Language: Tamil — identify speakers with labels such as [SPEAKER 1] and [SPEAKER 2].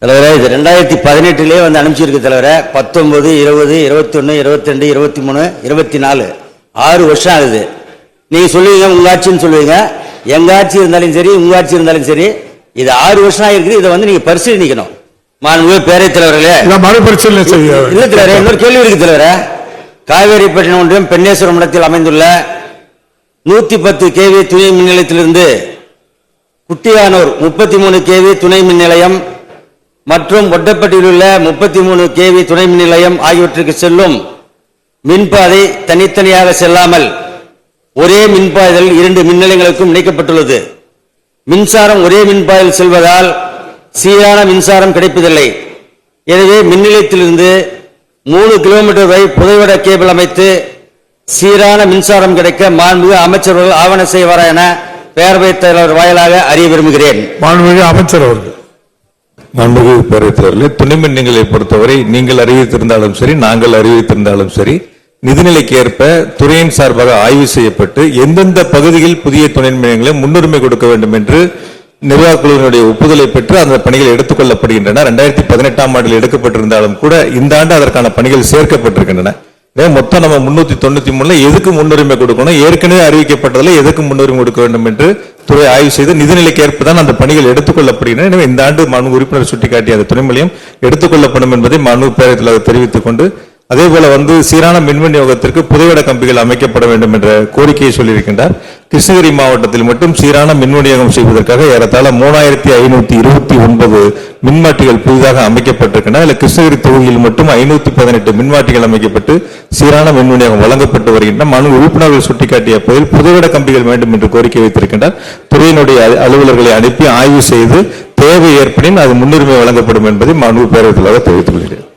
[SPEAKER 1] தலைவரே, இது 2018 வந்து அனுப்பிச்சிருக்கு தலைவரே. 19, 20, 21, 22, 23, 24 6 வருஷம் ஆகுது. நீங்க சொல்லுவீங்க உங்க ஆட்சின்னு சொல்லுவீங்க, எங்க ஆட்சி இருந்தாலும் சரி உங்க ஆட்சி இருந்தாலும் சரி, இது 6 வருஷம் ஆகிருக்கு. இதை வந்து நீங்க பரிசீலனிக்கணும். மாண்புமிகு பேரவைத் தலைவர்களே,
[SPEAKER 2] மறுபரிசீலனை செய்ய
[SPEAKER 1] இல்ல தலைவரே, இன்னொரு கேள்வி இருக்கு தலைவரே. காவேரிப்பட்டினம் ஒன்றியம் பெண்ணேஸ்வரம் இடத்தில் அமைந்துள்ள 110 kV துணை மின் நிலையத்திலிருந்து குட்டியானூர் 33 kV துணை மின் நிலையம் மற்றும் ஒட்டப்பட்டியில் உள்ள 33 kV துணை மின் நிலையம் ஆகியவற்றுக்கு செல்லும் மின்பாதை தனித்தனியாக செல்லாமல் ஒரே மின்பாதையில் 2 மின் நிலையங்களுக்கும் இணைக்கப்பட்டுள்ளது. மின்சாரம் ஒரே மின்பாதையில் செல்வதால் சீரான மின்சாரம் கிடைப்பதில்லை. எனவே மின் நிலையத்திலிருந்து 3 கிலோமீட்டர் வரை புதைவட கேபிள் அமைத்து சீரான மின்சாரம் கிடைக்க மாண்புமிகு அமைச்சர்கள் ஆவணம் செய்வாரா என பேரவைத் தலைவர் வாயிலாக அறிய விரும்புகிறேன்.
[SPEAKER 2] மாண்புமிகு அமைச்சர் அவர்கள்.
[SPEAKER 3] மாண்புமிகு பேரவைத் தலைவர்களே, துணை மின் நிலையங்களை பொறுத்தவரை நீங்கள் அறிவித்திருந்தாலும் சரி நாங்கள் அறிவித்திருந்தாலும் சரி, நிதிநிலைக்கு ஏற்ப துறையின் சார்பாக ஆய்வு செய்யப்பட்டு எந்தெந்த பகுதியில் புதிய துணை மின் நிலையங்களை முன்னுரிமை கொடுக்க வேண்டும் என்று நிர்வாக குழுவினுடைய ஒப்புதலை பெற்று அந்த பணிகள் எடுத்துக் கொள்ளப்படுகின்றன. 2018ஆம் ஆண்டில் எடுக்கப்பட்டிருந்தாலும் கூட இந்த ஆண்டு அதற்கான பணிகள் சேர்க்கப்பட்டிருக்கின்றன. மொத்தம் நம்ம 393 எதுக்கு முன்னுரிமை கொடுக்கணும், ஏற்கனவே அறிவிக்கப்பட்டதில் எதுக்கு முன்னுரிமை கொடுக்க வேண்டும் என்று துறை ஆய்வு செய்து நிதிநிலைக்கு ஏற்பதான் அந்த பணிகள் எடுத்துக் கொள்ளப்படுகின்றன. எனவே இந்த ஆண்டு மாண்புமிகு உறுப்பினர் சுட்டிக்காட்டிய அந்த துணை நிலையம் எடுத்துக் கொள்ளப்படும் என்பதை மாண்புமிகு பேரவைத் தலைவர் தெரிவித்துக் கொண்டு, அதே போல சீரான மின் விநியோகத்திற்கு புதைவட கம்பிகள் அமைக்கப்பட வேண்டும் என்ற கோரிக்கையை சொல்லியிருக்கின்றார். கிருஷ்ணகிரி மாவட்டத்தில் மட்டும் சீரான மின் விநியோகம் செய்வதற்காக ஏறத்தாழ 3529 மின்மாட்டிகள் புதிதாக அமைக்கப்பட்டிருக்கின்றன. அதில் கிருஷ்ணகிரி தொகுதியில் மட்டும் 518 மின்மாட்டிகள் அமைக்கப்பட்டு சீரான மின் விநியோகம் வழங்கப்பட்டு வருகின்றன. மனு உறுப்பினர்கள் சுட்டிக்காட்டிய பதில் புதைவட கம்பிகள் வேண்டும் என்று கோரிக்கை வைத்திருக்கின்றார். துறையினுடைய அலுவலர்களை அனுப்பி ஆய்வு செய்து தேவை ஏற்படின் அது முன்னுரிமை வழங்கப்படும் என்பதை மாண்புமிகு பேரவைத் தலைவர் தெரிவித்துக் கொள்கிறேன்.